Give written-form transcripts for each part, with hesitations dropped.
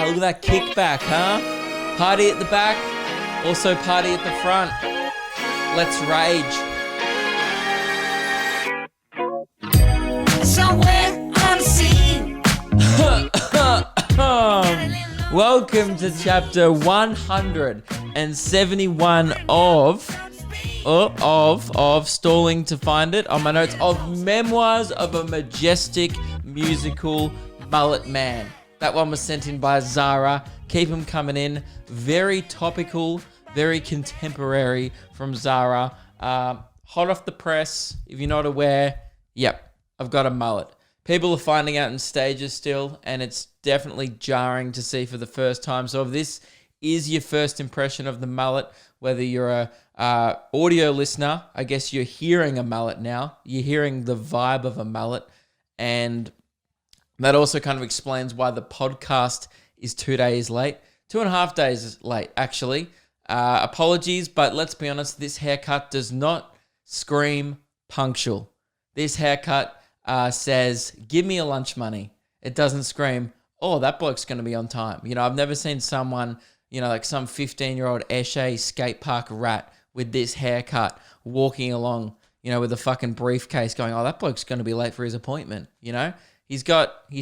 Look at that kickback, huh? Party at the back, also party at the front. Let's rage. Somewhere unseen. Welcome to chapter 171 of Stalling to Find It on my notes of Memoirs of a Majestic Musical Mullet Man. That one was sent in by Zara. Keep them coming in. Very topical, very contemporary from Zara. Hot off the press. If you're not aware, yep, I've got a mullet. People are finding out in stages still, and it's definitely jarring to see for the first time. So if this is your first impression of the mullet, whether you're a audio listener, I guess you're hearing a mullet now. You're hearing the vibe of a mullet, and that also kind of explains why the podcast is 2 days late. 2.5 days late, actually. Apologies, but let's be honest, this haircut does not scream punctual. This haircut says, give me a lunch money. It doesn't scream, oh, that bloke's going to be on time. You know, I've never seen someone, you know, like some 15-year-old Eshe skate park rat with this haircut walking along, you know, with a fucking briefcase going, oh, that bloke's going to be late for his appointment, you know? He's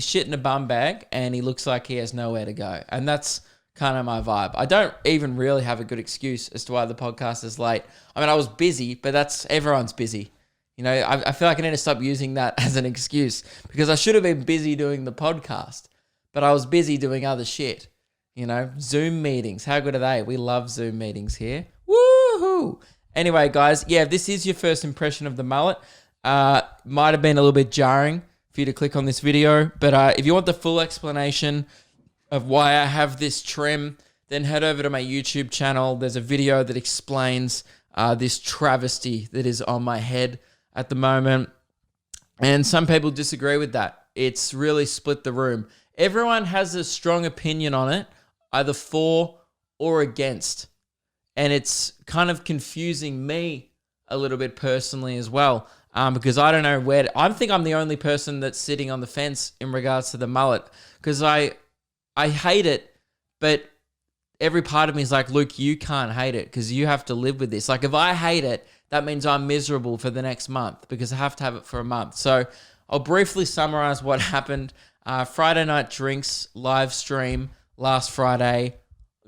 shit in a bum bag and he looks like he has nowhere to go. And that's kind of my vibe. I don't even really have a good excuse as to why the podcast is late. I mean, I was busy, but everyone's busy. You know, I feel like I need to stop using that as an excuse because I should have been busy doing the podcast, but I was busy doing other shit. You know, Zoom meetings. How good are they? We love Zoom meetings here. Woohoo! Anyway, guys, yeah, if this is your first impression of the mullet, might have been a little bit jarring for you to click on this video, but if you want the full explanation of why I have this trim, then head over to my YouTube channel. There's a video that explains this travesty that is on my head at the moment, and some people disagree with that. It's really split the room. Everyone has a strong opinion on it, either for or against, and it's kind of confusing me a little bit personally as well. Because I don't know I think I'm the only person that's sitting on the fence in regards to the mullet. Because I hate it, but every part of me is like, Luke, you can't hate it because you have to live with this. Like if I hate it, that means I'm miserable for the next month because I have to have it for a month. So I'll briefly summarize what happened. Friday night drinks live stream last Friday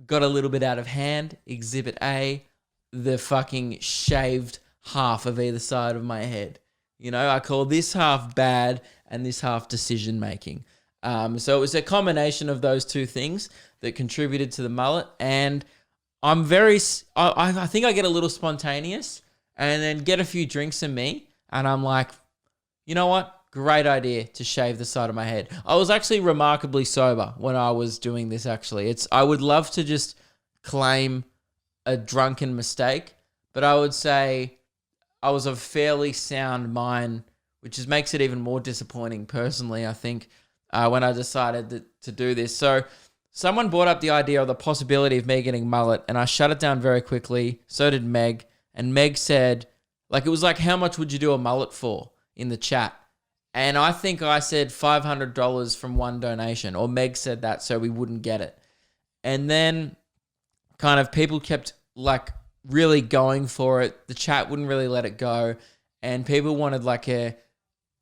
got a little bit out of hand. Exhibit A, the fucking shaved half of either side of my head. You know, I call this half bad and this half decision making. So it was a combination of those two things that contributed to the mullet. And I think I get a little spontaneous and then get a few drinks in me. And I'm like, you know what? Great idea to shave the side of my head. I was actually remarkably sober when I was doing this, actually. I would love to just claim a drunken mistake, but I would say I was of fairly sound mind, which makes it even more disappointing personally, I think, when I decided to do this. So someone brought up the idea of the possibility of me getting mullet, and I shut it down very quickly. So did Meg. And Meg said, it was like, how much would you do a mullet for in the chat? And I think I said $500 from one donation, or Meg said that so we wouldn't get it. And then kind of people kept really going for it. The chat wouldn't really let it go. And people wanted a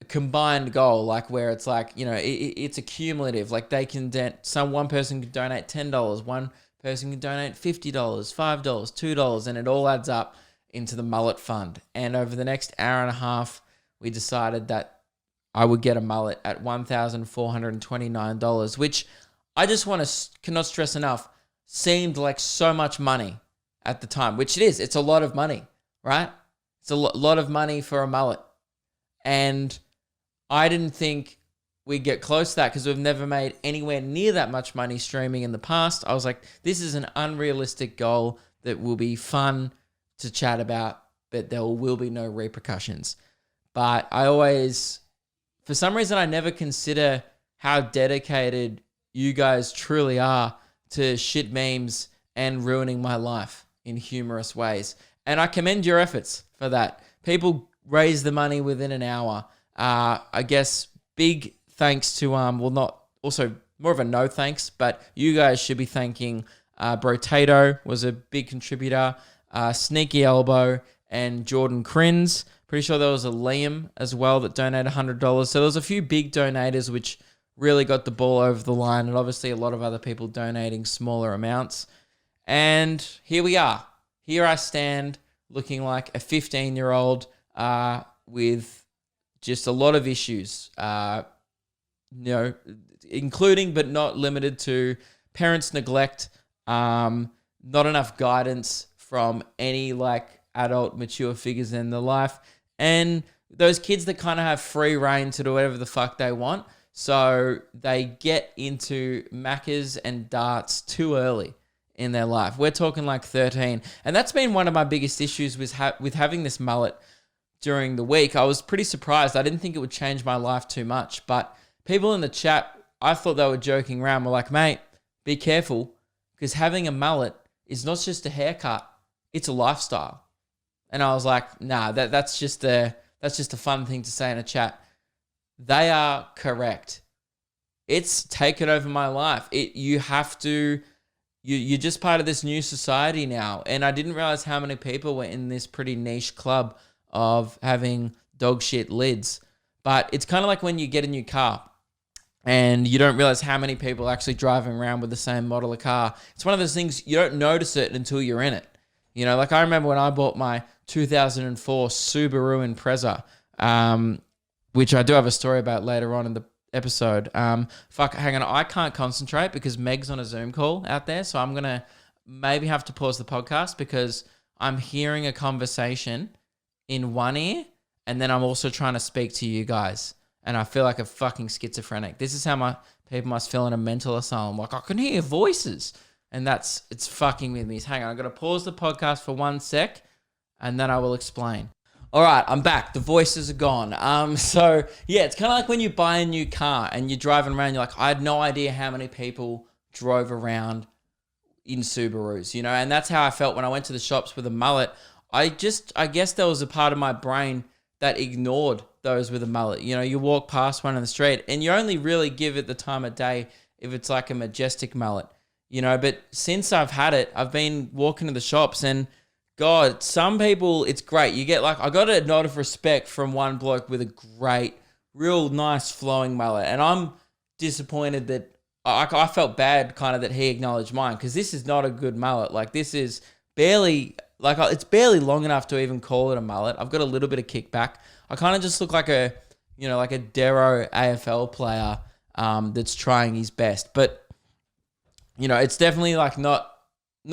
combined goal, where it's it's accumulative. One person can donate $10, one person can donate $50, $5, $2, and it all adds up into the mullet fund. And over the next hour and a half, we decided that I would get a mullet at $1,429, which I just cannot stress enough, seemed like so much money at the time, which it is. It's a lot of money, right? It's a lot of money for a mullet. And I didn't think we'd get close to that because we've never made anywhere near that much money streaming in the past. I was like, this is an unrealistic goal that will be fun to chat about, but there will be no repercussions. But for some reason, I never consider how dedicated you guys truly are to shit memes and ruining my life in humorous ways. And I commend your efforts for that. People raise the money within an hour. I guess big thanks to, more of a no thanks, but you guys should be thanking Bro Tato was a big contributor, Sneaky Elbow, and Jordan Crins. Pretty sure there was a Liam as well that donated $100. So there was a few big donators which really got the ball over the line, and obviously a lot of other people donating smaller amounts. And here we are. Here I stand looking like a 15-year-old with just a lot of issues, including but not limited to parents' neglect, not enough guidance from any like adult mature figures in their life, and those kids that kind of have free reign to do whatever the fuck they want. So they get into Maccas and darts too early in their life. We're talking like 13. And that's been one of my biggest issues with having this mullet during the week. I was pretty surprised. I didn't think it would change my life too much. But people in the chat, I thought they were joking around. We're like, mate, be careful, because having a mullet is not just a haircut. It's a lifestyle. And I was like, nah, that's just a fun thing to say in a chat. They are correct. It's taken over my life. You're just part of this new society now. And I didn't realize how many people were in this pretty niche club of having dog shit lids. But it's kind of like when you get a new car and you don't realize how many people are actually driving around with the same model of car. It's one of those things, you don't notice it until you're in it. You know, like I remember when I bought my 2004 Subaru Impreza, which I do have a story about later on in the episode. Hang on, I can't concentrate because Meg's on a Zoom call out there, so I'm going to maybe have to pause the podcast because I'm hearing a conversation in one ear, and then I'm also trying to speak to you guys, and I feel like a fucking schizophrenic. This is how my people must feel in a mental asylum. Like, I can hear voices, and it's fucking with me. Hang on, I'm going to pause the podcast for 1 sec, and then I will explain. All right, I'm back. The voices are gone. So yeah, it's kind of like when you buy a new car and you're driving around, you're like, I had no idea how many people drove around in Subarus, you know? And that's how I felt when I went to the shops with a mullet. I guess there was a part of my brain that ignored those with a mullet. You know, you walk past one on the street and you only really give it the time of day if it's like a majestic mullet, you know? But since I've had it, I've been walking to the shops and God, some people, it's great. You get like, I got a nod of respect from one bloke with a great, real nice flowing mullet. And I'm disappointed that I felt bad kind of that he acknowledged mine, because this is not a good mullet. Like, this is barely, like, it's barely long enough to even call it a mullet. I've got a little bit of kickback. I kind of just look like a Darrow AFL player that's trying his best. But, you know, it's definitely like not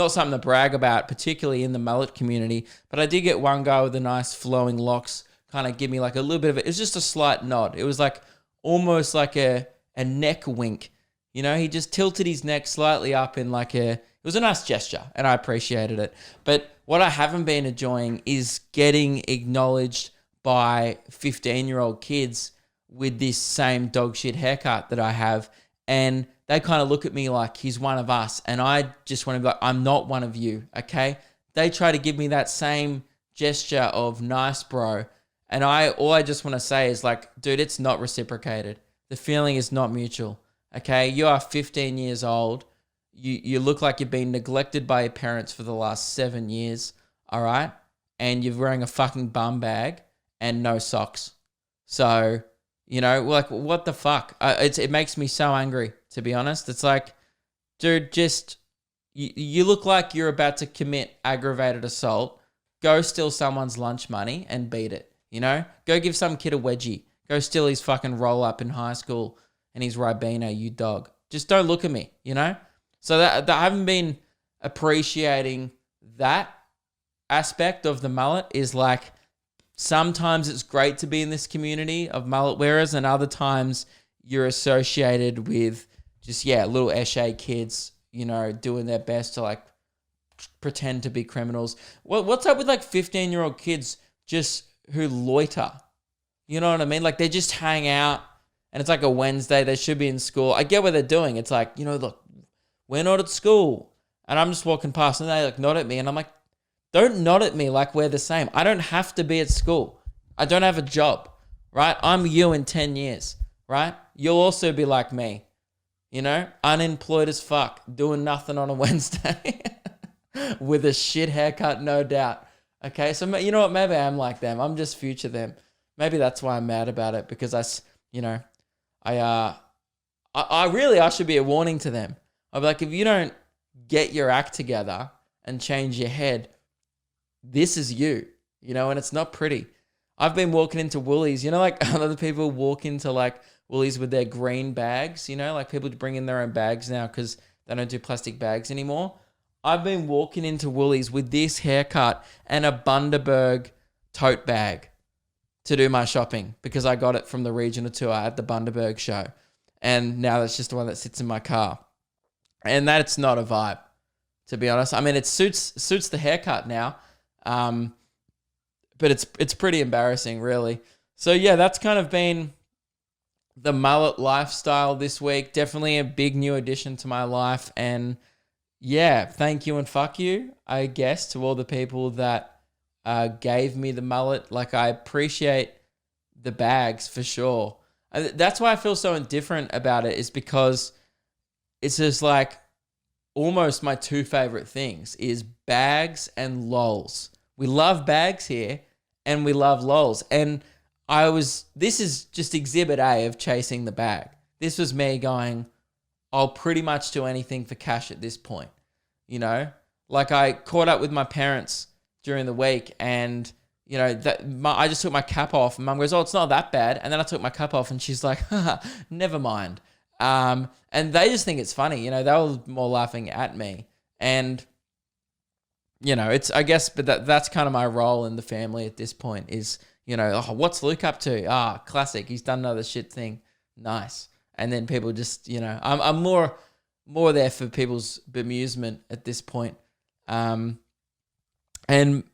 something to brag about, particularly in the mullet community. But I did get one guy with the nice flowing locks kind of give me like a little bit of it. It was just a slight nod. It was like almost like a neck wink. You know, he just tilted his neck slightly up in like it was a nice gesture, and I appreciated it. But what I haven't been enjoying is getting acknowledged by 15-year-old kids with this same dog shit haircut that I have. And they kind of look at me like he's one of us. And I just want to be like, I'm not one of you, okay? They try to give me that same gesture of nice, bro. And all I just want to say is like, dude, it's not reciprocated. The feeling is not mutual, okay? You are 15 years old. You look like you've been neglected by your parents for the last 7 years, all right? And you're wearing a fucking bum bag and no socks. So, you know, like, what the fuck? It makes me so angry, to be honest. It's like, dude, just, you look like you're about to commit aggravated assault. Go steal someone's lunch money and beat it, you know? Go give some kid a wedgie. Go steal his fucking roll-up in high school and his Ribena, you dog. Just don't look at me, you know? So that I haven't been appreciating that aspect of the mullet. Is like, sometimes it's great to be in this community of mullet wearers, and other times you're associated with just, little Eshe kids, you know, doing their best to like pretend to be criminals. What's up with like 15-year-old kids just who loiter? You know what I mean? Like, they just hang out and it's like a Wednesday. They should be in school. I get what they're doing. It's like, you know, look, we're not at school. And I'm just walking past and they like nod at me. And I'm like, don't nod at me like we're the same. I don't have to be at school. I don't have a job, right? I'm you in 10 years, right? You'll also be like me. unemployed as fuck, doing nothing on a Wednesday with a shit haircut, no doubt. Okay, so you know what? Maybe I'm like them. I'm just future them. Maybe that's why I'm mad about it, because I should be a warning to them. I'll be like, if you don't get your act together and change your head, this is you, and it's not pretty. I've been walking into Woolies, like other people walk into like Woolies with their green bags, like people bring in their own bags now because they don't do plastic bags anymore. I've been walking into Woolies with this haircut and a Bundaberg tote bag to do my shopping because I got it from the regional tour at the Bundaberg show. And now that's just the one that sits in my car. And that's not a vibe, to be honest. I mean, it suits the haircut now. But it's pretty embarrassing, really. So yeah, that's kind of been the mullet lifestyle this week. Definitely a big new addition to my life. And yeah, thank you and fuck you, I guess, to all the people that gave me the mullet. Like, I appreciate the bags for sure. That's why I feel so indifferent about it, is because it's just like almost my two favorite things is bags and lols. We love bags here and we love lols. And this is just exhibit A of chasing the bag. This was me going, I'll pretty much do anything for cash at this point. Like, I caught up with my parents during the week and, I just took my cap off and Mum goes, oh, it's not that bad. And then I took my cap off and she's like, haha, never mind. And they just think it's funny. They were more laughing at me. And, it's, I guess, but that's kind of my role in the family at this point is, oh, what's Luke up to? Classic. He's done another shit thing. Nice. And then people just, I'm more there for people's bemusement at this point. And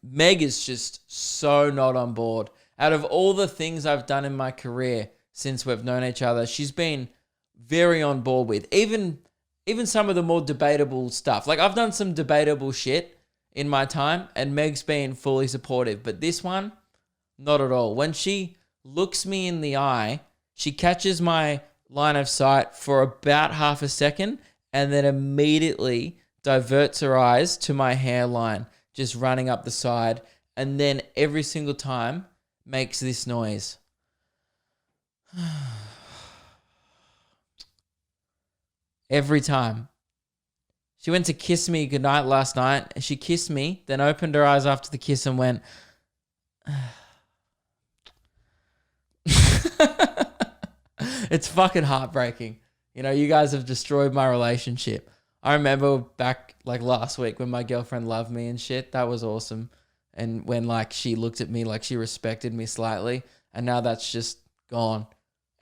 Meg is just so not on board. Out of all the things I've done in my career since we've known each other, she's been very on board with. Even some of the more debatable stuff. Like, I've done some debatable shit in my time, and Meg's been fully supportive. But this one, not at all. When she looks me in the eye, she catches my line of sight for about half a second and then immediately diverts her eyes to my hairline, just running up the side, and then every single time makes this noise. Every time. She went to kiss me goodnight last night, and she kissed me, then opened her eyes after the kiss and went... It's fucking heartbreaking. You guys have destroyed my relationship. I remember back like last week when my girlfriend loved me and shit. That was awesome. And when like she looked at me like she respected me slightly, and now that's just gone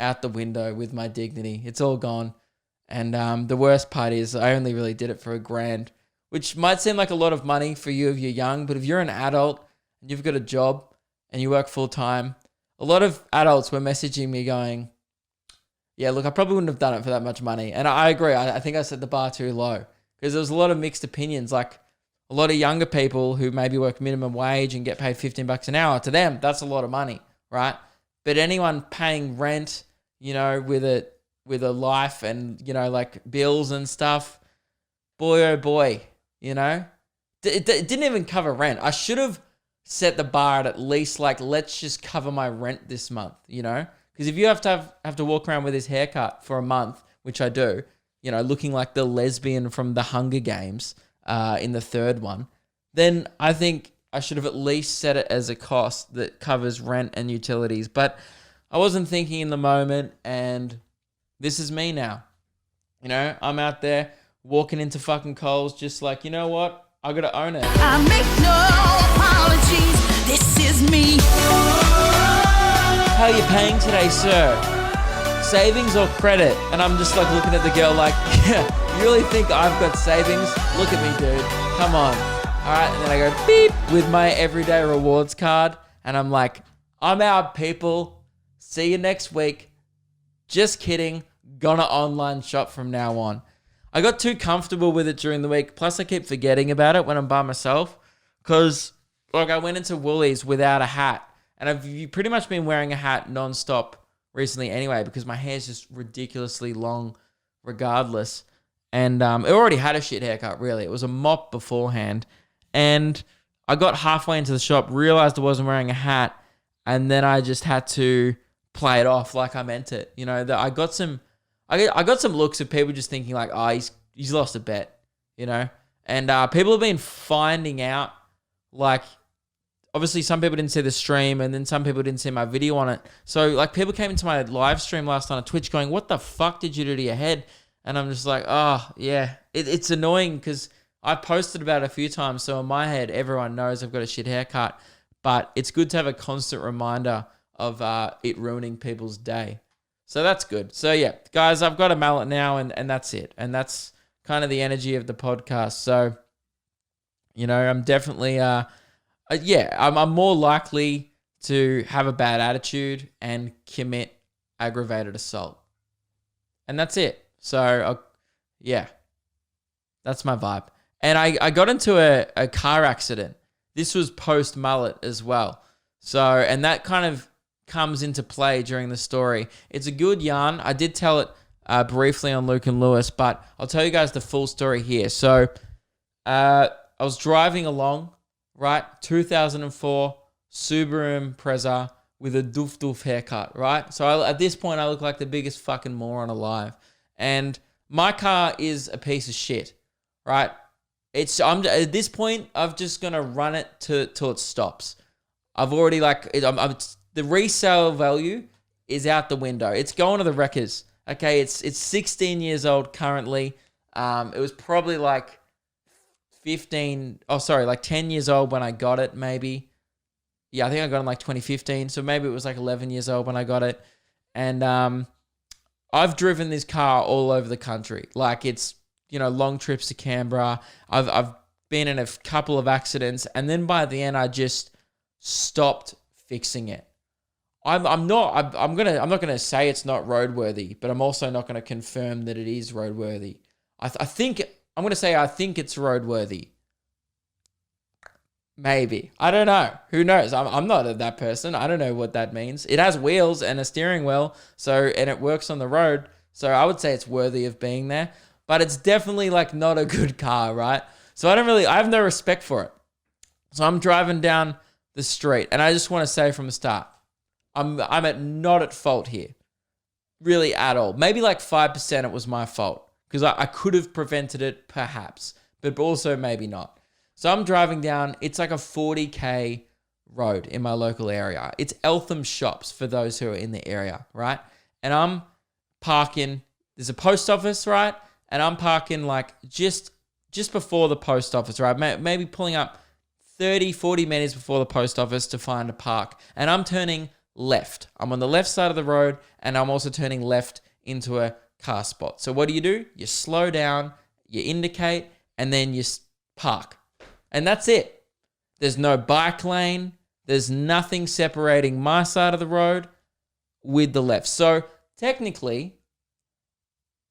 out the window with my dignity. It's all gone. And the worst part is I only really did it for $1,000, which might seem like a lot of money for you if you're young, but if you're an adult and you've got a job and you work full time, a lot of adults were messaging me going, yeah, look, I probably wouldn't have done it for that much money. And I agree. I think I set the bar too low because there was a lot of mixed opinions. Like a lot of younger people who maybe work minimum wage and get paid $15 an hour, to them, that's a lot of money, right? But anyone paying rent, with a life and, like bills and stuff, boy, oh boy, it didn't even cover rent. I should have set the bar at least like, let's just cover my rent this month, Because if you have to walk around with this haircut for a month, which I do, looking like the lesbian from the Hunger Games in the third one, then I think I should have at least set it as a cost that covers rent and utilities. But I wasn't thinking in the moment, and this is me now. I'm out there walking into fucking Coles just like, you know what? I got to own it. I make no apologies. This is me. How are you paying today, sir? Savings or credit? And I'm just like looking at the girl like, yeah, you really think I've got savings? Look at me, dude. Come on. All right. And then I go beep with my everyday rewards card. And I'm like, I'm out, people. See you next week. Just kidding. Gonna online shop from now on. I got too comfortable with it during the week. Plus, I keep forgetting about it when I'm by myself. Because, like, I went into Woolies without a hat. And I've pretty much been wearing a hat nonstop recently anyway, because my hair's just ridiculously long regardless. And it already had a shit haircut, really. It was a mop beforehand. And I got halfway into the shop, realized I wasn't wearing a hat, and then I just had to play it off like I meant it. You know, that I got some looks of people just thinking like, oh, he's lost a bet, you know? And people have been finding out, like, obviously some people didn't see the stream and then some people didn't see my video on it. So, like, people came into my live stream last night on Twitch going, what the fuck did you do to your head? And I'm just like, oh, yeah. It's annoying because I've posted about it a few times. So in my head, everyone knows I've got a shit haircut. But it's good to have a constant reminder of it ruining people's day. So that's good. So yeah, guys, I've got a mallet now and that's it. And that's kind of the energy of the podcast. So, you know, I'm definitely, I'm more likely to have a bad attitude and commit aggravated assault. And that's it. So, that's my vibe. And I got into a car accident. This was post-mullet as well. So, and that kind of comes into play during the story. It's a good yarn. I did tell it briefly on Luke and Lewis, but I'll tell you guys the full story here. So, I was driving along, right? 2004 Subaru Impreza with a doof haircut, right? So at this point, I look like the biggest fucking moron alive. And my car is a piece of shit, right? At this point, I'm just gonna run it till it stops. I've already the resale value is out the window. It's going to the wreckers. Okay, it's 16 years old currently. It was probably like 10 years old when I got it, maybe. Yeah, I think I got it in like 2015. So maybe it was like 11 years old when I got it. And I've driven this car all over the country. Like it's, you know, long trips to Canberra. I've been in a couple of accidents. And then by the end, I just stopped fixing it. I'm not gonna say it's not roadworthy, but I'm also not gonna confirm that it is roadworthy. I think it's roadworthy. Maybe. I don't know. Who knows? I'm not that person. I don't know what that means. It has wheels and a steering wheel, and it works on the road. So I would say it's worthy of being there. But it's definitely like not a good car, right? So I have no respect for it. So I'm driving down the street, and I just want to say from the start, I'm not at fault here. Really at all. Maybe like 5% it was my fault. Because I could have prevented it, perhaps. But also maybe not. So I'm driving down. It's like a 40K road in my local area. It's Eltham Shops for those who are in the area, right? And I'm parking. There's a post office, right? And I'm parking like just before the post office, right? Maybe pulling up 30, 40 minutes before the post office to find a park. And I'm turning left. I'm on the left side of the road, and I'm also turning left into a car spot. So what do? You slow down, you indicate, and then you park. And that's it. There's no bike lane. There's nothing separating my side of the road with the left. So technically,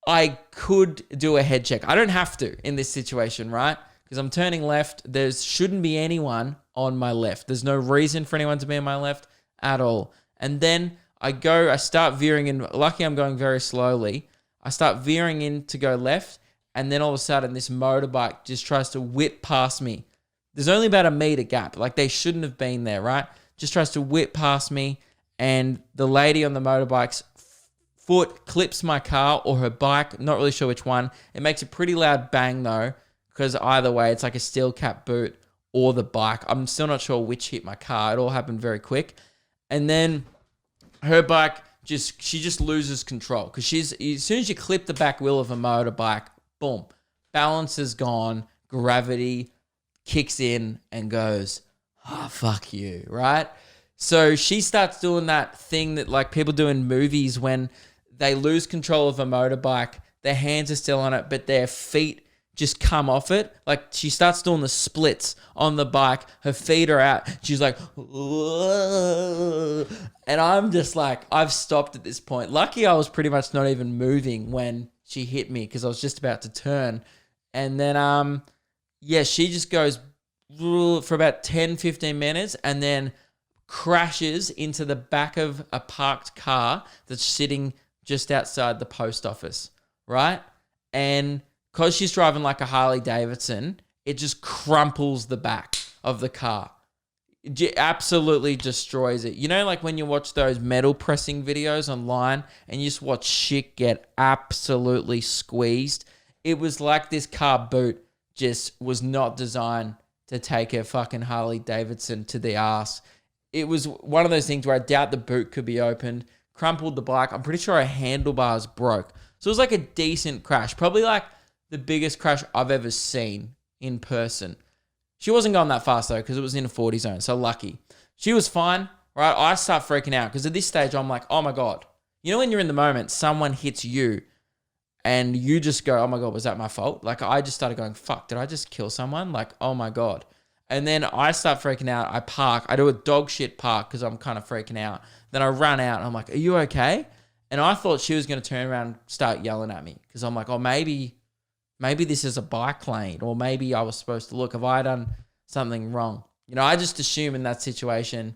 I could do a head check. I don't have to in this situation, right? Because I'm turning left. There shouldn't be anyone on my left. There's no reason for anyone to be on my left at all. And then I start veering in. Lucky I'm going very slowly. I start veering in to go left. And then all of a sudden, this motorbike just tries to whip past me. There's only about a meter gap. Like, they shouldn't have been there, right? Just tries to whip past me. And the lady on the motorbike's foot clips my car or her bike. Not really sure which one. It makes a pretty loud bang, though. Because either way, it's like a steel cap boot or the bike. I'm still not sure which hit my car. It all happened very quick. And then her bike, she just loses control. Because as soon as you clip the back wheel of a motorbike, boom, balance is gone, gravity kicks in and goes, oh, fuck you, right? So she starts doing that thing that like people do in movies when they lose control of a motorbike, their hands are still on it, but their feet just come off it. Like she starts doing the splits on the bike, her feet are out, she's like, whoa. And I'm just like, I've stopped at this point. Lucky I was pretty much not even moving when she hit me because I was just about to turn. And then, she just goes for about 10, 15 minutes and then crashes into the back of a parked car that's sitting just outside the post office. right? And because she's driving like a Harley Davidson, it just crumples the back of the car. It absolutely destroys it. You know, like when you watch those metal pressing videos online and you just watch shit get absolutely squeezed. It was like this car boot just was not designed to take a fucking Harley Davidson to the ass. It was one of those things where I doubt the boot could be opened, crumpled the bike. I'm pretty sure her handlebars broke. So it was like a decent crash, probably like the biggest crash I've ever seen in person. She wasn't going that fast though, because it was in a 40 zone, so lucky. She was fine, right? I start freaking out because at this stage I'm like, oh my God. You know when you're in the moment, someone hits you and you just go, oh my God, was that my fault? Like I just started going, fuck, did I just kill someone? Like, oh my God. And then I start freaking out. I park. I do a dog shit park because I'm kind of freaking out. Then I run out and I'm like, are you okay? And I thought she was going to turn around and start yelling at me because I'm like, oh, maybe this is a bike lane, or maybe I was supposed to look. Have I done something wrong? You know, I just assume in that situation,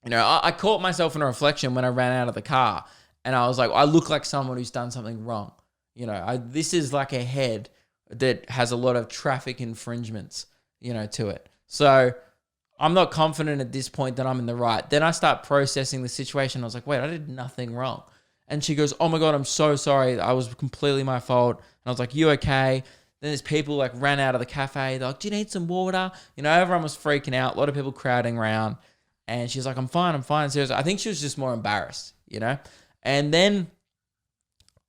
you know, I caught myself in a reflection when I ran out of the car and I was like, I look like someone who's done something wrong. You know, this is like a head that has a lot of traffic infringements, you know, to it. So I'm not confident at this point that I'm in the right. Then I start processing the situation. I was like, wait, I did nothing wrong. And she goes, oh my God, I'm so sorry. I was completely my fault. And I was like, you okay? Then there's people like ran out of the cafe. They're like, do you need some water? You know, everyone was freaking out. A lot of people crowding around. And she's like, I'm fine. Seriously, I think she was just more embarrassed, you know? And then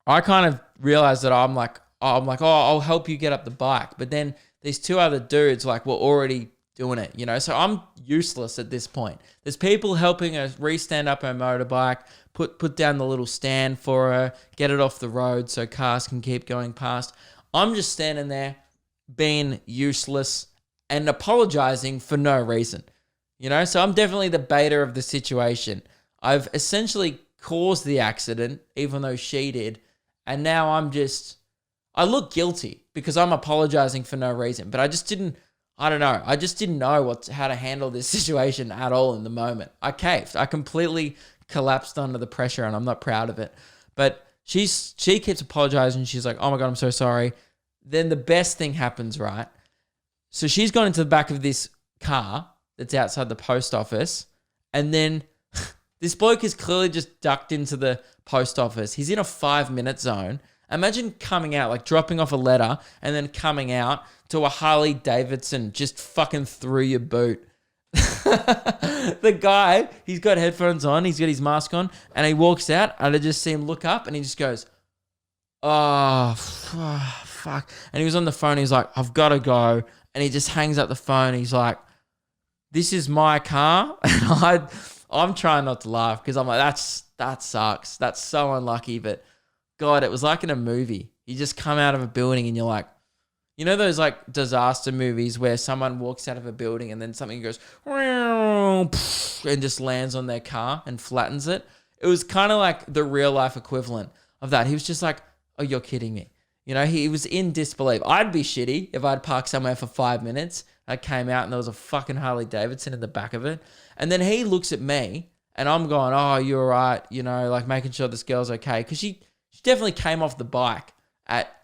I kind of realized that I'm like, oh, I'll help you get up the bike. But then these two other dudes like were already doing it, you know? So I'm useless at this point. There's people helping her re-stand up her motorbike, put down the little stand for her, get it off the road so cars can keep going past. I'm just standing there being useless and apologizing for no reason, you know? So I'm definitely the beta of the situation. I've essentially caused the accident, even though she did. And now I look guilty because I'm apologizing for no reason, but I just didn't know how to handle this situation at all in the moment. I caved. I completely collapsed under the pressure and I'm not proud of it. But she keeps apologizing. She's like, oh my God, I'm so sorry. Then the best thing happens, right? So she's gone into the back of this car that's outside the post office. And then this bloke is clearly just ducked into the post office. He's in a 5-minute zone. Imagine coming out, like dropping off a letter and then coming out to a Harley Davidson just fucking through your boot. The guy, he's got headphones on, he's got his mask on, and he walks out and I just see him look up and he just goes, oh, fuck. And he was on the phone, he's like, I've got to go. And he just hangs up the phone. He's like, this is my car. And I'm trying not to laugh because I'm like, that sucks. That's so unlucky. But God, it was like in a movie. You just come out of a building and you're like, you know those like disaster movies where someone walks out of a building and then something goes and just lands on their car and flattens it? It was kind of like the real life equivalent of that. He was just like, oh, you're kidding me. You know, he was in disbelief. I'd be shitty if I'd parked somewhere for 5 minutes. I came out and there was a fucking Harley Davidson in the back of it. And then he looks at me and I'm going, oh, you're right. You know, like making sure this girl's okay. Because she definitely came off the bike at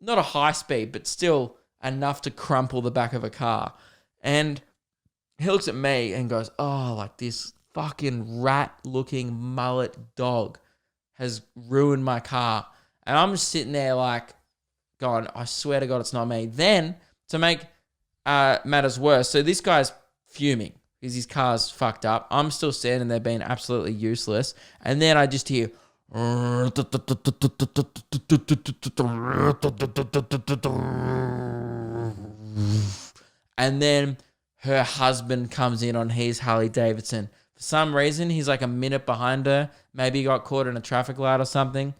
not a high speed, but still enough to crumple the back of a car. And he looks at me and goes, oh, like this fucking rat-looking mullet dog has ruined my car. And I'm just sitting there like going, I swear to God, it's not me. Then to make matters worse, so this guy's fuming because his car's fucked up. I'm still standing there being absolutely useless. And then I just hear, and then her husband comes in on his Harley Davidson. For some reason, he's like a minute behind her. Maybe he got caught in a traffic light or something.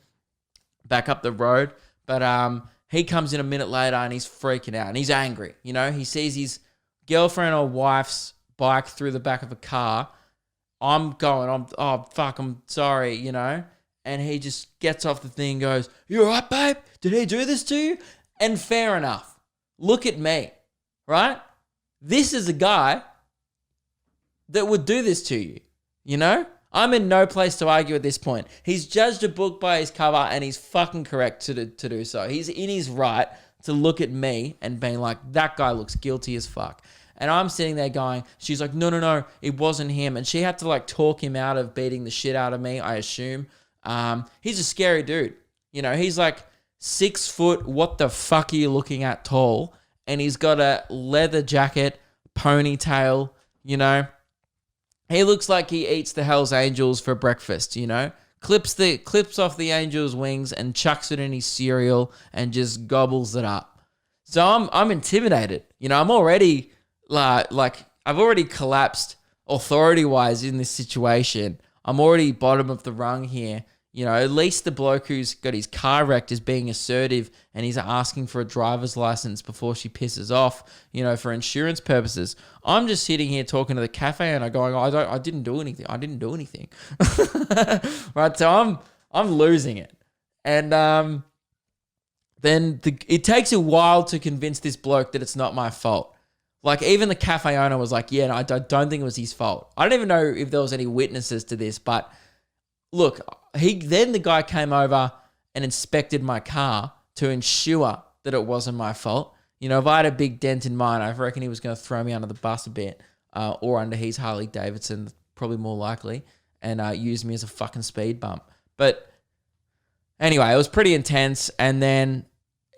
Back up the road. But he comes in a minute later and he's freaking out and he's angry. You know, he sees his girlfriend or wife's bike through the back of a car. I'm sorry, you know. And he just gets off the thing and goes, you all right, babe? Did he do this to you? And fair enough. Look at me, right? This is a guy that would do this to you, you know? I'm in no place to argue at this point. He's judged a book by his cover, and he's fucking correct to do so. He's in his right to look at me and being like, that guy looks guilty as fuck. And I'm sitting there going, she's like, no, it wasn't him. And she had to like talk him out of beating the shit out of me, I assume. He's a scary dude. You know, he's like 6 foot, what the fuck are you looking at tall? And he's got a leather jacket, ponytail, you know. He looks like he eats the Hell's Angels for breakfast, you know. Clips off the angel's wings and chucks it in his cereal and just gobbles it up. So I'm intimidated. You know, I'm already like I've already collapsed authority-wise in this situation. I'm already bottom of the rung here. You know, at least the bloke who's got his car wrecked is being assertive and he's asking for a driver's license before she pisses off, you know, for insurance purposes. I'm just sitting here talking to the cafe owner going, I didn't do anything. Right, so I'm losing it. And then it takes a while to convince this bloke that it's not my fault. Like, even the cafe owner was like, yeah, no, I don't think it was his fault. I don't even know if there was any witnesses to this, but look, then the guy came over and inspected my car to ensure that it wasn't my fault. You know, if I had a big dent in mine, I reckon he was going to throw me under the bus a bit, or under his Harley Davidson, probably more likely, and use me as a fucking speed bump. But anyway, it was pretty intense. And then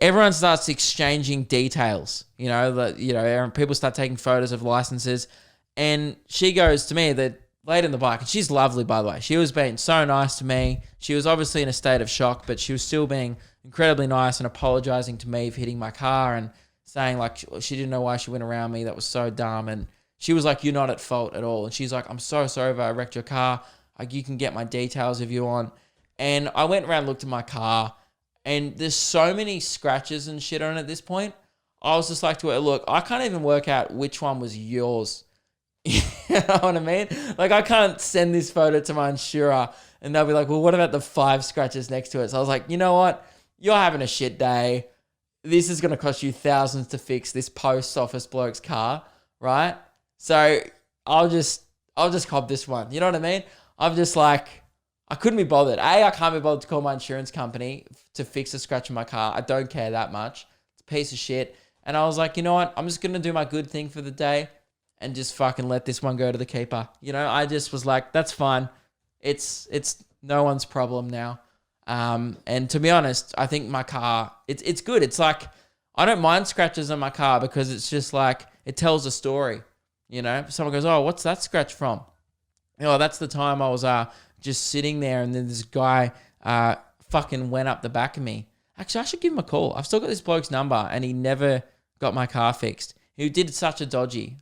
everyone starts exchanging details. You know, people start taking photos of licenses, and she goes to me that. Late in the bike, and she's lovely, by the way. She was being so nice to me. She was obviously in a state of shock, but she was still being incredibly nice and apologizing to me for hitting my car and saying like she didn't know why she went around me. That was so dumb. And she was like, you're not at fault at all. And she's like, I'm so sorry if I wrecked your car. Like, you can get my details if you want. And I went around, looked at my car, and there's so many scratches and shit on it at this point. I was just like to her, look, I can't even work out which one was yours. You know what I mean? Like, I can't send this photo to my insurer and they'll be like, well, what about the 5 scratches next to it? So I was like, you know what? You're having a shit day. This is going to cost you thousands to fix this post office bloke's car, right? So I'll just cop this one. You know what I mean? I'm just like, I couldn't be bothered. I can't be bothered to call my insurance company to fix a scratch in my car. I don't care that much. It's a piece of shit. And I was like, you know what? I'm just going to do my good thing for the day and just fucking let this one go to the keeper. You know, I just was like, that's fine. It's no one's problem now. And to be honest, I think my car, it's good. It's like, I don't mind scratches on my car because it's just like, it tells a story. You know, someone goes, oh, what's that scratch from? You know, that's the time I was just sitting there and then this guy fucking went up the back of me. Actually, I should give him a call. I've still got this bloke's number and he never got my car fixed. He did such a dodgy.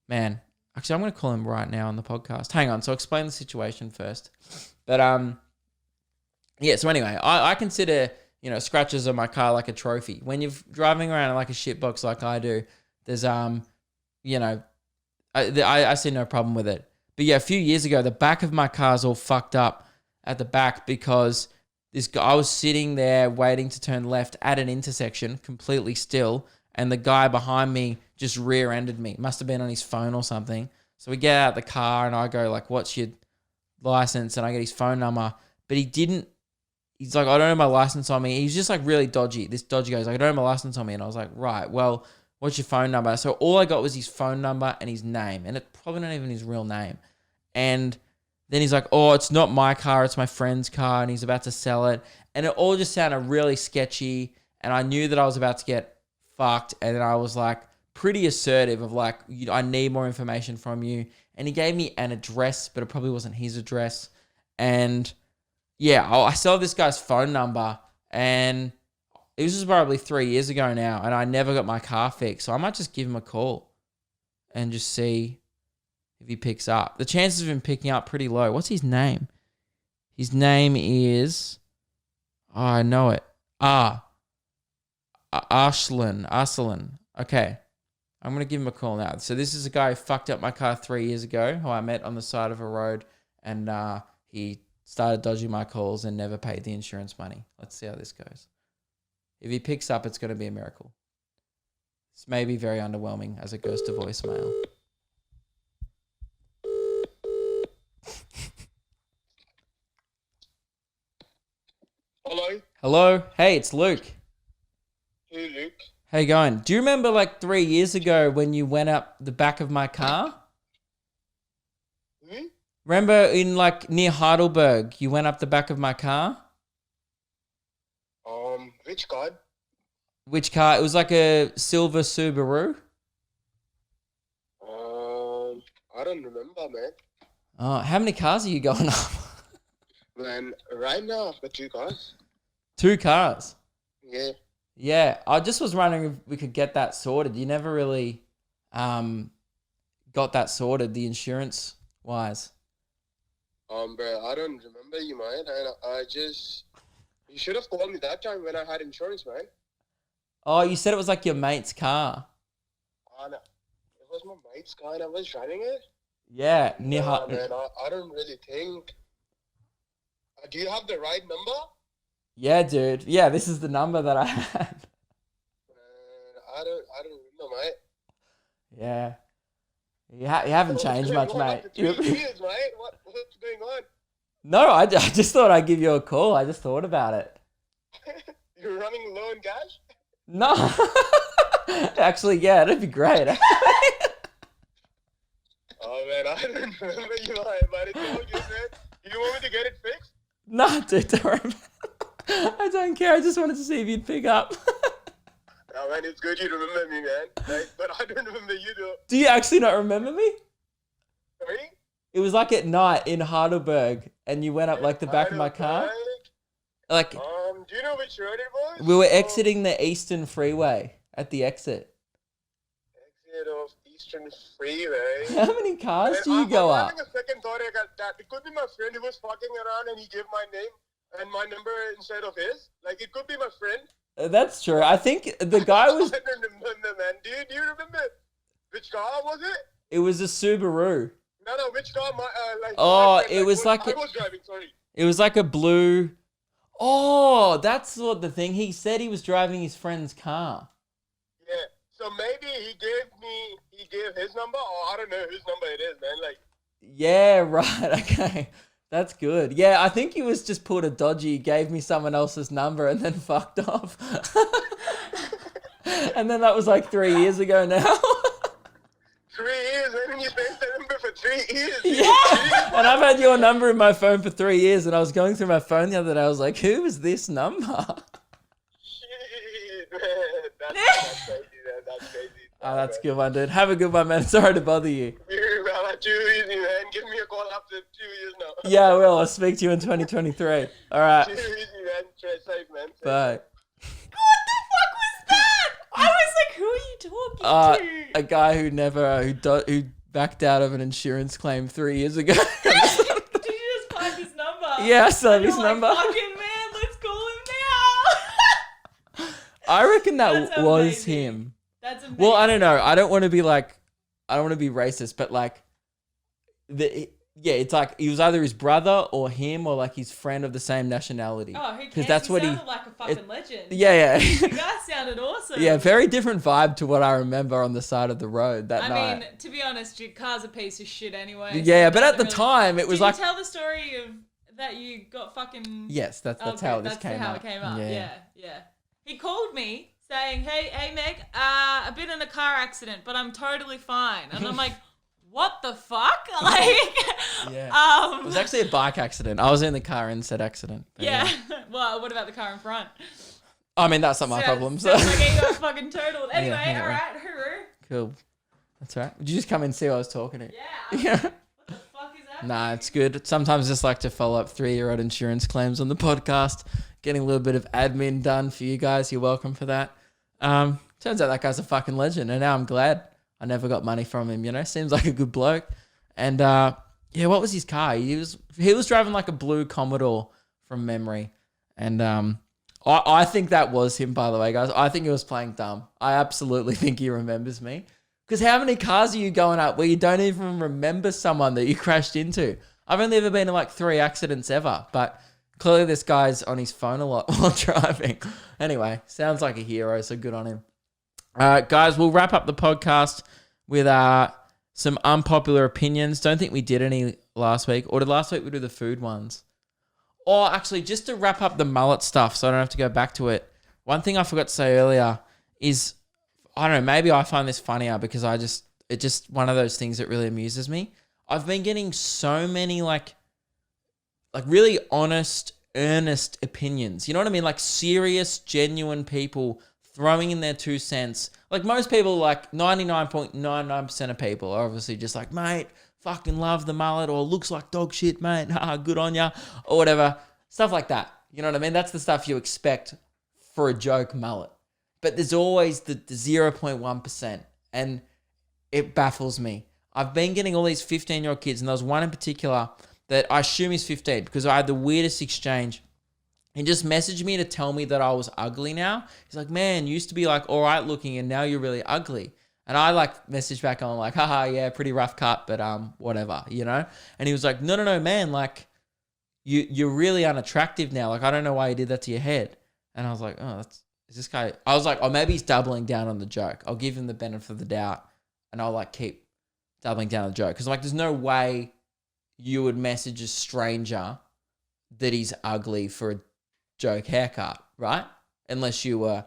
Man, actually, I'm going to call him right now on the podcast. Hang on. So I'll explain the situation first. But, yeah, so anyway, I consider, you know, scratches on my car like a trophy. When you're driving around like a shitbox like I do, there's, you know, I see no problem with it. But yeah, a few years ago, the back of my car's all fucked up at the back because this guy, I was sitting there waiting to turn left at an intersection, completely still, and the guy behind me just rear-ended me. Must have been on his phone or something. So we get out of the car and I go like, what's your license? And I get his phone number. But he's like, I don't have my license on me. He's just like really dodgy. This dodgy guy's like, I don't have my license on me. And I was like, right, well, what's your phone number? So all I got was his phone number and his name. And it's probably not even his real name. And then he's like, oh, it's not my car. It's my friend's car. And he's about to sell it. And it all just sounded really sketchy. And I knew that I was about to get fucked. And then I was like pretty assertive of like, I need more information from you. And he gave me an address, but it probably wasn't his address. And yeah, I still have this guy's phone number. And this was probably 3 years ago now. And I never got my car fixed. So I might just give him a call and just see if he picks up. The chances of him picking up pretty low. What's his name? His name is, oh, I know it. Arslan. Okay. I'm going to give him a call now. So this is a guy who fucked up my car 3 years ago, who I met on the side of a road, and he started dodging my calls and never paid the insurance money. Let's see how this goes. If he picks up, it's going to be a miracle. This may be very underwhelming as it goes to voicemail. Hello? Hello? Hey, it's Luke. Hey, Luke. How you going? Do you remember like 3 years ago when you went up the back of my car? Hmm? Remember in like near Heidelberg, you went up the back of my car? Which card? Which car? It was like a silver Subaru. I don't remember, man. Oh, how many cars are you going up? Man, right now I've got 2 cars. 2 cars. Yeah. Yeah, I just was wondering if we could get that sorted. You never really got that sorted, the insurance wise. Bro, I don't remember you, man. And you should have called me that time when I had insurance, man. Oh, you said it was like your mate's car. Oh, no. It was my mate's car and I was driving it. Yeah, Man, I don't really think. Do you have the right number? Yeah, dude. Yeah, this is the number that I had. Man, I don't remember, mate. Yeah. You haven't changed much, mate. After 3 years, mate. What's going on? No, I just thought I'd give you a call. I just thought about it. You're running low in cash? No. Actually, yeah, that'd be great. Oh, man, I don't remember you, mate. But it's all good, man. You want me to get it fixed? No, dude, don't worry. I don't care. I just wanted to see if you'd pick up. Oh, man, it's good you remember me, man. Like, but I don't remember you, though. Do you actually not remember me? Sorry? It was like at night in Heidelberg, and you went up like the back of my car. Like, Do you know which road it was? we were exiting the Eastern Freeway at the exit. Exit of Eastern Freeway. How many cars Man, do you go I'm up? having a second thought that it could be my friend who was fucking around and he gave my name and my number instead of his. Like, it could be my friend. That's true. I think the guy was. I don't remember, man. Do you remember which car was it? It was a Subaru. No, which car? Oh, my friend, it was what like I was driving, sorry. It was like a blue. Oh, that's what the thing. He said he was driving his friend's car. Yeah. So maybe he gave his number, or I don't know whose number it is, man. Like. Yeah, right. Okay. That's good. Yeah, I think he was just pulled a dodgy, gave me someone else's number and then fucked off. And then that was like 3 years ago now. 3 years, man, you changed the number for 3 years. Yeah. And I've had your number in my phone for 3 years, and I was going through my phone the other day. I was like, who is this number? Shit, man. That's crazy, man. That's crazy. Oh, that's a good one, dude. Have a good one, man. Sorry to bother you. You're about too easy, man. Give me a call after 2 years now. Yeah, I will. I'll speak to you in 2023. All right. Too easy, man. Try safe, man. Safe. Bye. What the fuck was that? I was like, who are you talking to? A guy who backed out of an insurance claim 3 years ago. Did you just find his number? Yeah, I still have And his you're like, number. fucking man, let's call him now. I reckon that That's was amazing. him. That's amazing. Well, I don't know. I don't want to be racist, but like, it's like he was either his brother or him or like his friend of the same nationality. Oh, who cares? Because that's he what sounded like a fucking legend. Yeah. The guy sounded awesome. Yeah, very different vibe to what I remember on the side of the road that night. I mean, to be honest, your car's a piece of shit anyway. so Yeah, it but at the doesn't time it was Did like. you tell the story of that you got fucking? Yes, that's Okay, how this that's came how up. it came up. Yeah. He called me saying, "Hey, Meg, I've been in a car accident, but I'm totally fine." And I'm like, "What the fuck?" Like, Yeah. It was actually a bike accident. I was in the car and said accident. But yeah. Well, what about the car in front? I mean, that's not my problem. So. Sounds like he got fucking totaled. Anyway, Yeah. all right, hooroo. Cool. That's all right. Did you just come and see what I was talking to? Yeah. Yeah. What the fuck is that? Nah, it's good. Sometimes I just like to follow up 3-year-old insurance claims on the podcast. Getting a little bit of admin done for you guys. You're welcome for that. Turns out that guy's a fucking legend, and now I'm glad I never got money from him. You know, seems like a good bloke. And yeah, what was his car? He was driving like a blue Commodore from memory, and I think that was him. By the way, guys, I think he was playing dumb. I absolutely think he remembers me. Because how many cars are you going up where you don't even remember someone that you crashed into? I've only ever been in like 3 accidents ever, but clearly this guy's on his phone a lot while driving. Anyway, sounds like a hero, so good on him. Guys, we'll wrap up the podcast with some unpopular opinions. Don't think we did any last week. Or did last week we do the food ones? Or actually, just to wrap up the mullet stuff so I don't have to go back to it, one thing I forgot to say earlier is, I don't know, maybe I find this funnier because it's just one of those things that really amuses me. I've been getting so many like really honest, earnest opinions. You know what I mean? Like serious, genuine people throwing in their 2 cents. Like most people, like 99.99% of people are obviously just like, mate, fucking love the mullet, or looks like dog shit, mate. Haha, good on ya, or whatever. Stuff like that. You know what I mean? That's the stuff you expect for a joke mullet. But there's always the 0.1%, and it baffles me. I've been getting all these 15-year-old kids, and there was one in particular that I assume is 15 because I had the weirdest exchange. He just messaged me to tell me that I was ugly now. He's like, man, you used to be like all right looking and now you're really ugly. And I like messaged back on like, haha, yeah, pretty rough cut, but whatever, you know? And he was like, no, man, like you're really unattractive now. Like, I don't know why you did that to your head. And I was like, is this guy? I was like, oh, maybe he's doubling down on the joke. I'll give him the benefit of the doubt and I'll like keep doubling down on the joke. Because like, there's no way you would message a stranger that he's ugly for a joke haircut, right? Unless you were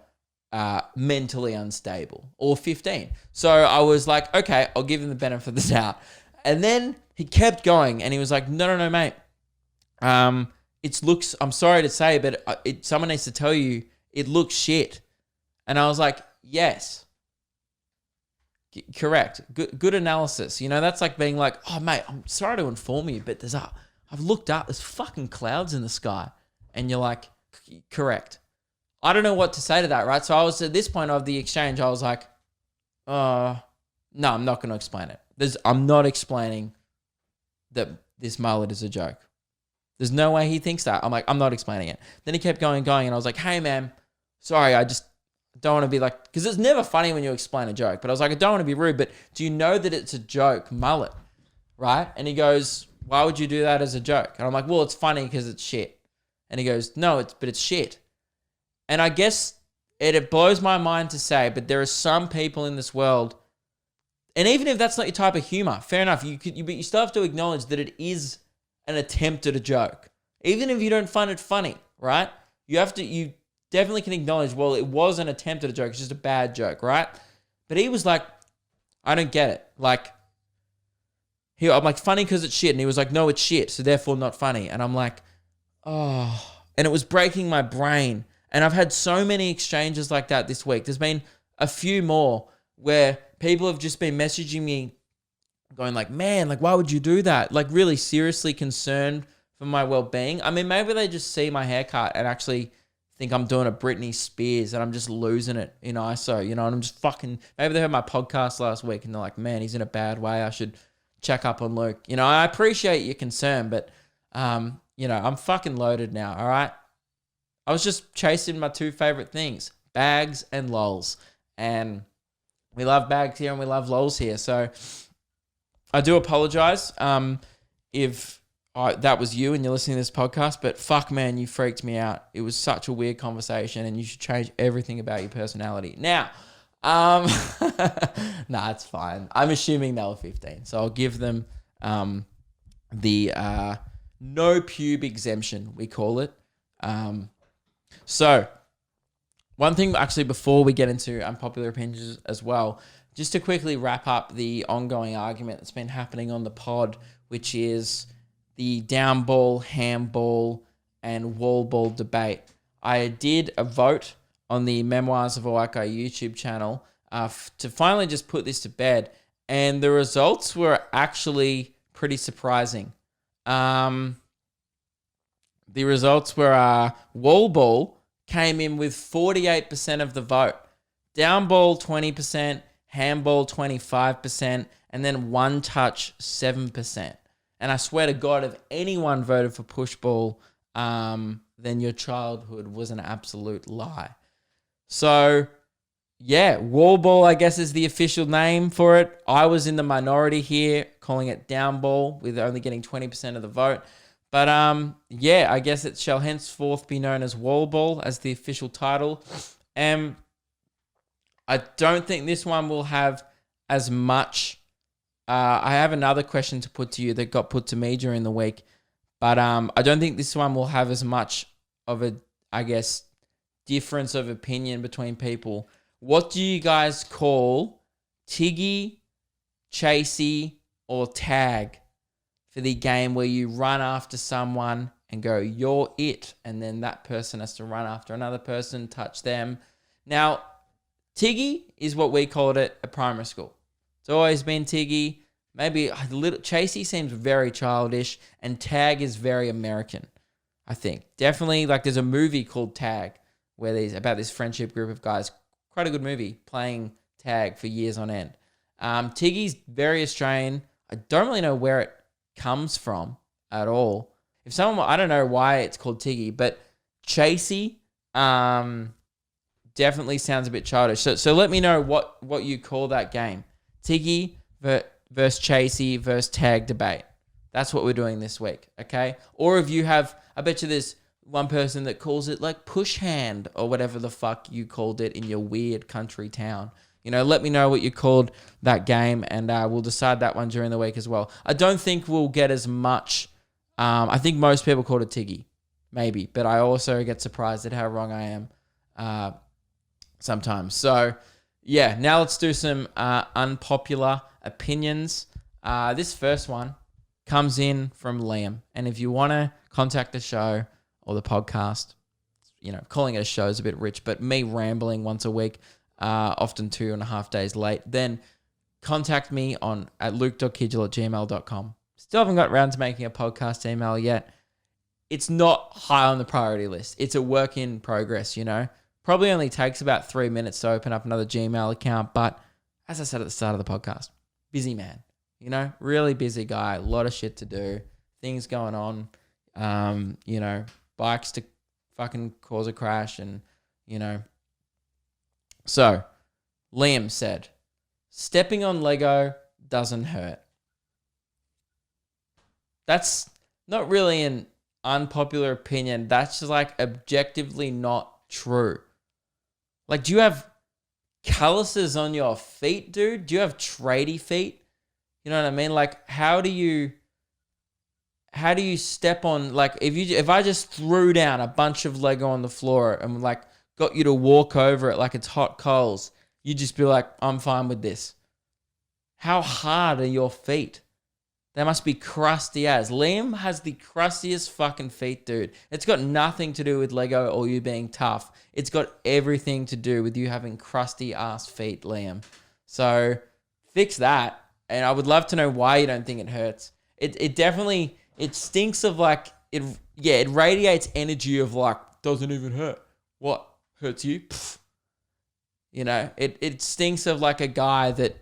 mentally unstable or 15. So I was like, okay, I'll give him the benefit of the doubt. And then he kept going and he was like, no, mate. It looks, I'm sorry to say, but someone needs to tell you it looks shit. And I was like, yes. Correct. Good analysis. You know, that's like being like, oh, mate, I'm sorry to inform you, but I've looked up, there's fucking clouds in the sky. And you're like, correct. I don't know what to say to that, right? So I was at this point of the exchange, I was like, no, I'm not going to explain it. I'm not explaining that this mullet is a joke. There's no way he thinks that. I'm like, I'm not explaining it. Then he kept going, and I was like, hey, man, sorry, I just don't want to be like, because it's never funny when you explain a joke, but I was like, I don't want to be rude, but do you know that it's a joke, mullet, right? And he goes, why would you do that as a joke? And I'm like, well, it's funny because it's shit. And he goes, no, but it's shit. And I guess it blows my mind to say, but there are some people in this world, and even if that's not your type of humor, fair enough, but you still have to acknowledge that it is an attempt at a joke. Even if you don't find it funny, right? You definitely can acknowledge, well, it was an attempt at a joke, it's just a bad joke, right? But he was like, I don't get it. Like, I'm like, funny because it's shit. And he was like, no, it's shit, so therefore not funny. And I'm like, oh, and it was breaking my brain. And I've had so many exchanges like that this week. There's been a few more where people have just been messaging me going like, man, like, why would you do that? Like really seriously concerned for my well-being. I mean, maybe they just see my haircut and actually think I'm doing a Britney Spears and I'm just losing it in ISO, you know, and I'm just fucking, maybe they heard my podcast last week and they're like, man, he's in a bad way. I should check up on Luke. You know, I appreciate your concern, but, you know, I'm fucking loaded now, all right? I was just chasing my 2 favorite things, bags and lols. And we love bags here and we love lols here. So I do apologize if that was you and you're listening to this podcast, but fuck, man, you freaked me out. It was such a weird conversation and you should change everything about your personality. Now, nah, it's fine. I'm assuming they were 15. So I'll give them the no pube exemption, we call it. So one thing actually before we get into unpopular opinions as well, just to quickly wrap up the ongoing argument that's been happening on the pod, which is the down ball, handball, and wall ball debate. I did a vote on the Memoirs of a White Guy YouTube channel to finally just put this to bed, and the results were actually pretty surprising. The results were wall ball came in with 48% of the vote, down ball 20%, handball 25%, and then one touch 7%. And I swear to God, if anyone voted for push ball, then your childhood was an absolute lie. So, yeah, wall ball, I guess, is the official name for it. I was in the minority here, calling it down ball, with only getting 20% of the vote. But, yeah, I guess it shall henceforth be known as wall ball as the official title. And I don't think this one will have as much. I have another question to put to you that got put to me during the week. But I don't think this one will have as much of a, I guess, difference of opinion between people. What do you guys call Tiggy, Chasey, or Tag for the game where you run after someone and go, you're it, and then that person has to run after another person, touch them? Now, Tiggy is what we called it at primary school. It's always been Tiggy. Maybe a little. Chasey seems very childish, and Tag is very American, I think. Definitely, like, there's a movie called Tag where there's about this friendship group of guys. Quite a good movie, playing tag for years on end. Tiggy's very Australian. I don't really know where it comes from at all. If someone, I don't know why it's called Tiggy, but Chasey definitely sounds a bit childish. So let me know what you call that game. Tiggy versus Chasey versus Tag debate. That's what we're doing this week, okay? Or if you have, I bet you there's one person that calls it like push hand or whatever the fuck you called it in your weird country town. You know, let me know what you called that game, and we'll decide that one during the week as well. I don't think we'll get as much. I think most people called it Tiggy, maybe, but I also get surprised at how wrong I am sometimes. So, yeah, now let's do some unpopular opinions. This first one comes in from Liam, and if you want to contact the show or the podcast, you know, calling it a show is a bit rich, but me rambling once a week, often 2.5 days late, then contact me at luke.kidgell@gmail.com. Still haven't got around to making a podcast email yet. It's not high on the priority list. It's a work in progress, you know. Probably only takes about 3 minutes to open up another Gmail account, but as I said at the start of the podcast, busy man, you know, really busy guy, a lot of shit to do, things going on, you know, bikes to fucking cause a crash, and, you know. So, Liam said, stepping on Lego doesn't hurt. That's not really an unpopular opinion. That's just like objectively not true. Like, do you have calluses on your feet, dude? Do you have tradie feet? You know what I mean? Like, how do you step on, like, if I just threw down a bunch of Lego on the floor and like got you to walk over it like it's hot coals, you'd just be like, I'm fine with this. How hard are your feet? They must be crusty as. Liam has the crustiest fucking feet, dude. It's got nothing to do with Lego or you being tough. It's got everything to do with you having crusty ass feet, Liam. So fix that. And I would love to know why you don't think it hurts. It definitely, it stinks of like, it radiates energy of like, doesn't even hurt. What? Hurts you? Pfft. You know, it stinks of like a guy that,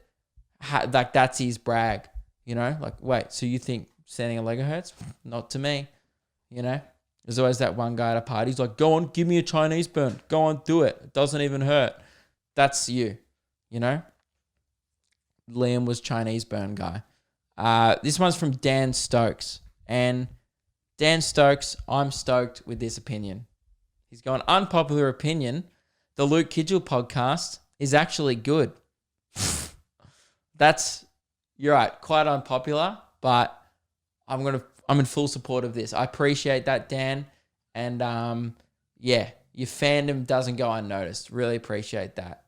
like, that's his brag. You know, like, wait, so you think standing on Lego hurts? Not to me. You know, there's always that one guy at a party who's like, go on, give me a Chinese burn. Go on, do it. It doesn't even hurt. That's you, you know? Liam was Chinese burn guy. This one's from Dan Stokes. And Dan Stokes, I'm stoked with this opinion. He's going, unpopular opinion, the Luke Kidgell podcast is actually good. You're right, quite unpopular, but I'm in full support of this. I appreciate that, Dan. And yeah, your fandom doesn't go unnoticed. Really appreciate that.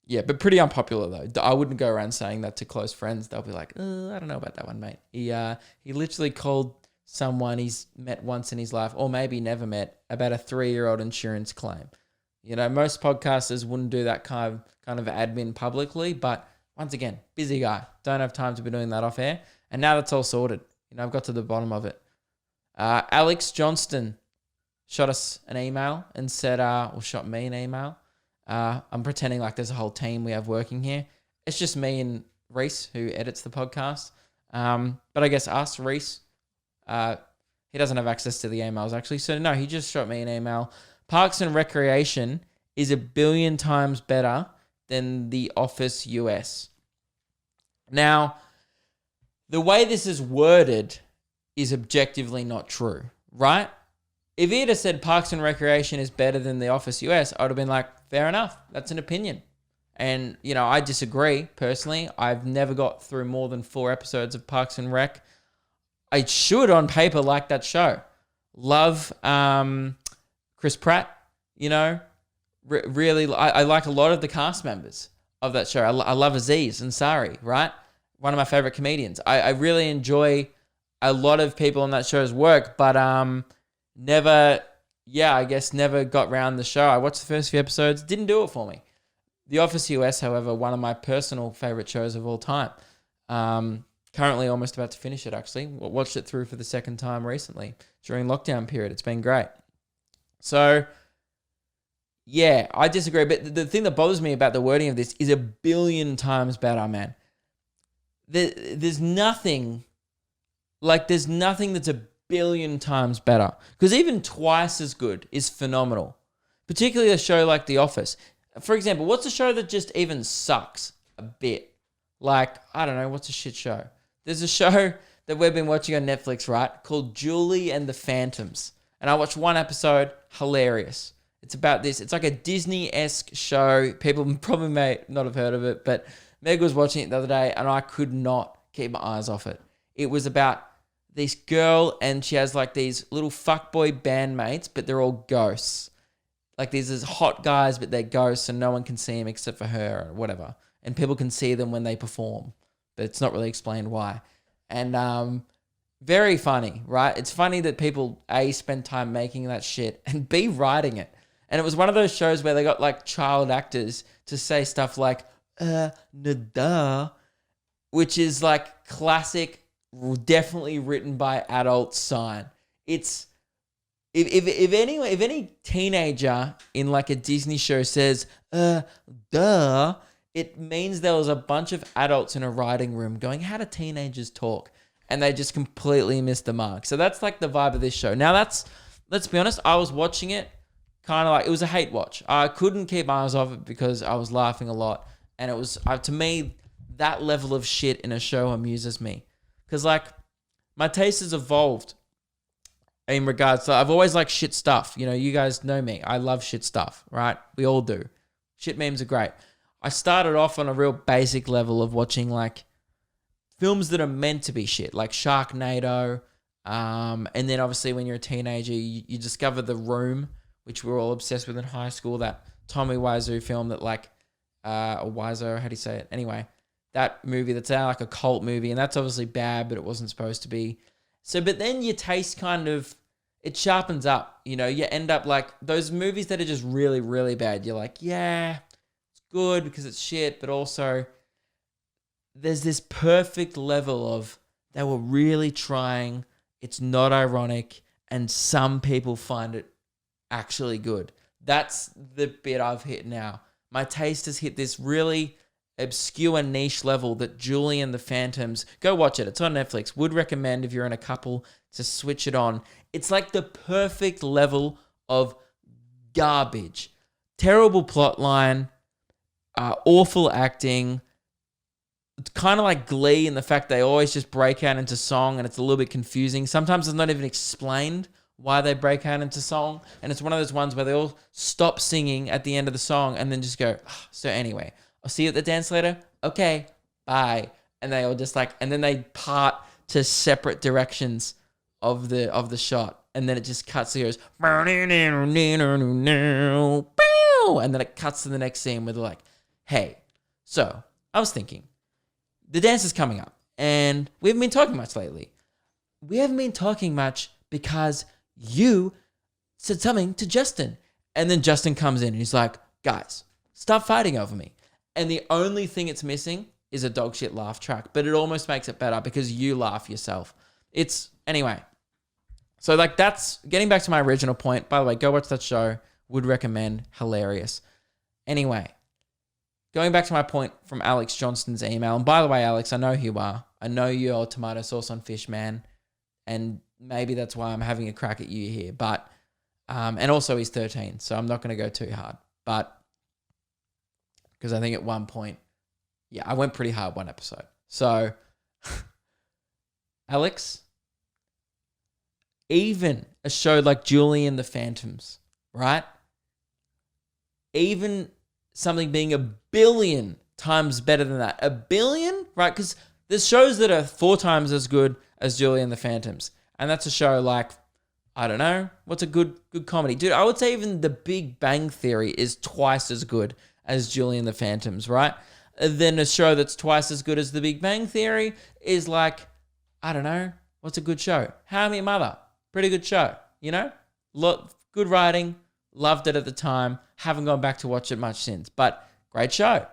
Yeah, but pretty unpopular though. I wouldn't go around saying that to close friends. They'll be like, I don't know about that one, mate. He literally called someone he's met once in his life, or maybe never met, about a 3-year-old insurance claim. You know, most podcasters wouldn't do that kind of admin publicly, but once again, busy guy. Don't have time to be doing that off air. And now that's all sorted. You know, I've got to the bottom of it. Alex Johnston shot us an email and said, or shot me an email. I'm pretending like there's a whole team we have working here. It's just me and Reese who edits the podcast. But I guess us, Reese, he doesn't have access to the emails actually. So no, he just shot me an email. Parks and Recreation is 1 billion times better than The Office US. Now, the way this is worded is objectively not true, right? If he had said Parks and Recreation is better than The Office US, I would have been like, fair enough. That's an opinion. And, you know, I disagree personally. I've never got through more than 4 episodes of Parks and Rec. I should on paper like that show. Love Chris Pratt, you know. Really, I like a lot of the cast members of that show. I love Aziz Ansari, right? One of my favorite comedians. I really enjoy a lot of people on that show's work, but never got round the show. I watched the first few episodes, didn't do it for me. The Office US, however, one of my personal favorite shows of all time. Currently almost about to finish it, actually. Watched it through for the second time recently during lockdown period. It's been great. So, yeah, I disagree. But the thing that bothers me about the wording of this is a billion times better, man. There's nothing that's a billion times better. Because even twice as good is phenomenal. Particularly a show like The Office. For example, what's a show that just even sucks a bit? Like, I don't know, what's a shit show? There's a show that we've been watching on Netflix, right? Called Julie and the Phantoms. And I watched one episode, hilarious. It's about this. It's like a Disney-esque show. People probably may not have heard of it, but Meg was watching it the other day and I could not keep my eyes off it. It was about this girl and she has like these little fuckboy bandmates, but they're all ghosts. Like these hot guys, but they're ghosts and no one can see them except for her or whatever. And people can see them when they perform, but it's not really explained why. And very funny, right? It's funny that people, A, spend time making that shit and B, writing it. And it was one of those shows where they got like child actors to say stuff like, nada, which is like classic, definitely written by adults sign. It's, if any teenager in like a Disney show says, duh, it means there was a bunch of adults in a writing room going, how do teenagers talk? And they just completely missed the mark. So that's like the vibe of this show. Now let's be honest, I was watching it kind of like, it was a hate watch. I couldn't keep my eyes off it because I was laughing a lot. And it was, to me, that level of shit in a show amuses me. Because like, my taste has evolved in regards to, I've always liked shit stuff. You know, you guys know me. I love shit stuff, right? We all do. Shit memes are great. I started off on a real basic level of watching like films that are meant to be shit, like Sharknado. And then obviously when you're a teenager, you discover The Room, which we were all obsessed with in high school, that Tommy Wiseau film that like, or Wiseau, how do you say it? Anyway, that movie that's now like a cult movie, and that's obviously bad, but it wasn't supposed to be. So, but then your taste kind of, it sharpens up, you know, you end up like those movies that are just really, really bad. You're like, yeah, it's good because it's shit, but also there's this perfect level of they were really trying, it's not ironic, and some people find it actually good. That's the bit I've hit now. My taste has hit this really obscure niche level that Julie and the Phantoms, go watch it. It's on Netflix. Would recommend if you're in a couple to switch it on. It's like the perfect level of garbage. Terrible plot line, awful acting. It's kind of like Glee in the fact they always just break out into song and it's a little bit confusing. Sometimes it's not even explained why they break out into song. And it's one of those ones where they all stop singing at the end of the song and then just go, oh, so anyway, I'll see you at the dance later. Okay, bye. And they all just like, and then they part to separate directions of the shot. And then it just cuts. It goes, and then it cuts to the next scene where they're like, hey, so I was thinking, the dance is coming up and we haven't been talking much lately. We haven't been talking much because you said something to Justin. And then Justin comes in and he's like, guys, stop fighting over me. And the only thing it's missing is a dog shit laugh track, but it almost makes it better because you laugh yourself. Anyway. So like that's, getting back to my original point, by the way, go watch that show. Would recommend, hilarious. Anyway, going back to my point from Alex Johnston's email, and by the way, Alex, I know who you are. I know you're tomato sauce on fish, man. And maybe that's why I'm having a crack at you here. But, and also he's 13, so I'm not going to go too hard. But, because I think at one point, yeah, I went pretty hard one episode. So, Alex, even a show like Julie and the Phantoms, right? Even something being a billion times better than that. A billion, right? Because there's shows that are 4 times as good as Julie and the Phantoms. And that's a show like, I don't know, what's a good comedy? Dude, I would say even The Big Bang Theory is twice as good as Julie and the Phantoms, right? Then a show that's twice as good as The Big Bang Theory is like, I don't know, what's a good show? How I Met Your Mother. Pretty good show, you know? Good writing, loved it at the time, haven't gone back to watch it much since, but great show.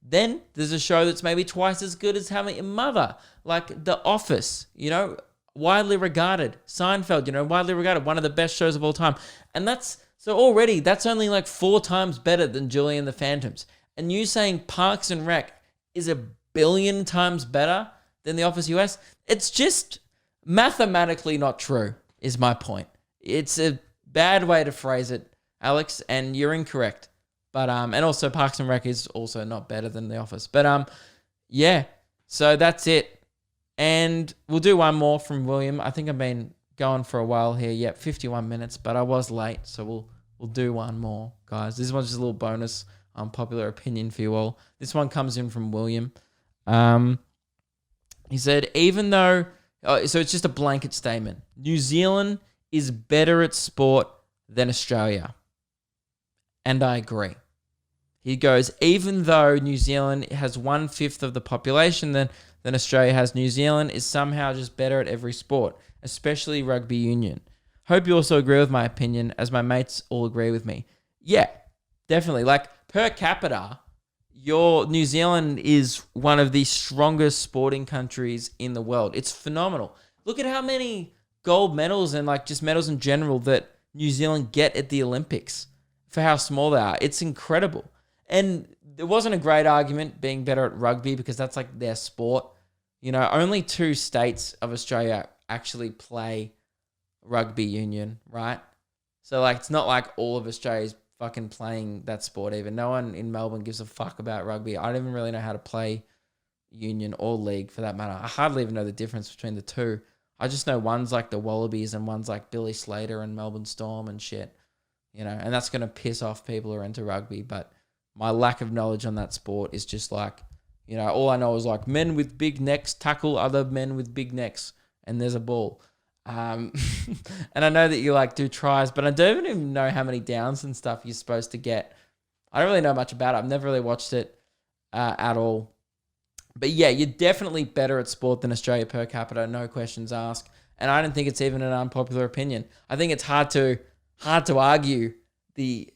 Then there's a show that's maybe twice as good as How I Met Your Mother, like The Office, you know, widely regarded. Seinfeld, you know, widely regarded, one of the best shows of all time. And that's only like 4 times better than Julie and the Phantoms. And you saying Parks and Rec is a billion times better than The Office US, it's just mathematically not true, is my point. It's a bad way to phrase it, Alex, and you're incorrect. But and also Parks and Rec is also not better than The Office. But yeah, so that's it. And we'll do one more from William. I think I've been going for a while here. Yep, 51 minutes, but I was late, so we'll do one more, guys. This one's just a little bonus unpopular opinion for you all. This one comes in from William. He said, even though, so it's just a blanket statement. New Zealand is better at sport than Australia. And I agree. He goes, even though New Zealand has 1/5 of the population than Australia has, New Zealand is somehow just better at every sport, especially rugby union. Hope you also agree with my opinion, as my mates all agree with me. Yeah, definitely. Like, per capita, New Zealand is one of the strongest sporting countries in the world. It's phenomenal. Look at how many gold medals and like just medals in general that New Zealand get at the Olympics for how small they are. It's incredible. And there wasn't a great argument being better at rugby because that's like their sport. You know, only 2 states of Australia actually play rugby union, right? So like, it's not like all of Australia's fucking playing that sport even. No one in Melbourne gives a fuck about rugby. I don't even really know how to play union or league for that matter. I hardly even know the difference between the two. I just know one's like the Wallabies and one's like Billy Slater and Melbourne Storm and shit, you know, and that's going to piss off people who are into rugby. But my lack of knowledge on that sport is just like, you know, all I know is like men with big necks tackle other men with big necks and there's a ball. And I know that you like do tries, but I don't even know how many downs and stuff you're supposed to get. I don't really know much about it. I've never really watched it at all. But yeah, you're definitely better at sport than Australia per capita, no questions asked. And I don't think it's even an unpopular opinion. I think it's hard to argue the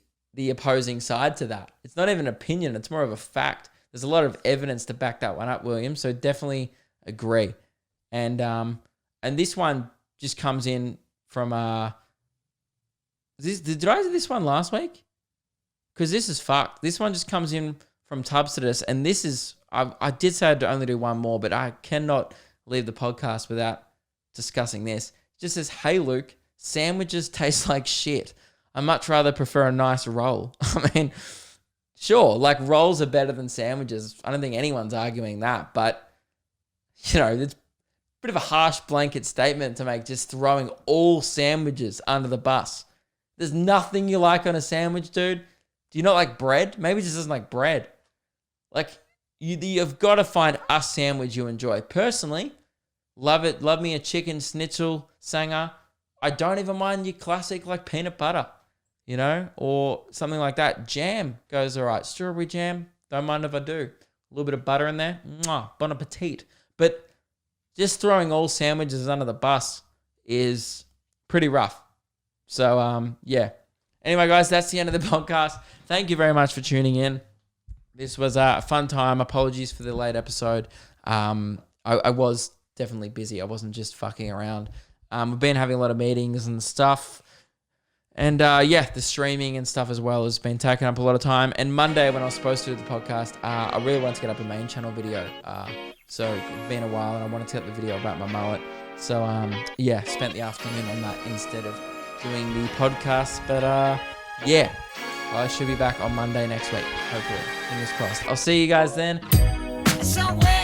opposing side to that. It's not even an opinion, it's more of a fact. There's a lot of evidence to back that one up, William. So definitely agree. And this one just comes in from did I do this one last week? Because this is fucked. This one just comes in from Tubsidus, and this is I did say I'd only do one more, but I cannot leave the podcast without discussing this. It just says, hey Luke, sandwiches taste like shit. I much rather prefer a nice roll. I mean, sure, like rolls are better than sandwiches. I don't think anyone's arguing that, but you know, it's a bit of a harsh blanket statement to make, just throwing all sandwiches under the bus. There's nothing you like on a sandwich, dude. Do you not like bread? Maybe it just doesn't like bread. Like, you've got to find a sandwich you enjoy. Personally, love it. Love me a chicken schnitzel sanger. I don't even mind your classic like peanut butter, you know, or something like that. Jam goes all right. Strawberry jam, don't mind if I do. A little bit of butter in there. Mwah, bon appetit. But just throwing all sandwiches under the bus is pretty rough. So, yeah. Anyway, guys, that's the end of the podcast. Thank you very much for tuning in. This was a fun time. Apologies for the late episode. I was definitely busy. I wasn't just fucking around. We've been having a lot of meetings and stuff. And yeah, the streaming and stuff as well has been taking up a lot of time. And Monday, when I was supposed to do the podcast, I really wanted to get up a main channel video. So it's been a while and I wanted to get the video about my mullet. So yeah, spent the afternoon on that instead of doing the podcast. But yeah, I should be back on Monday next week, hopefully. Fingers crossed. I'll see you guys then. Somewhere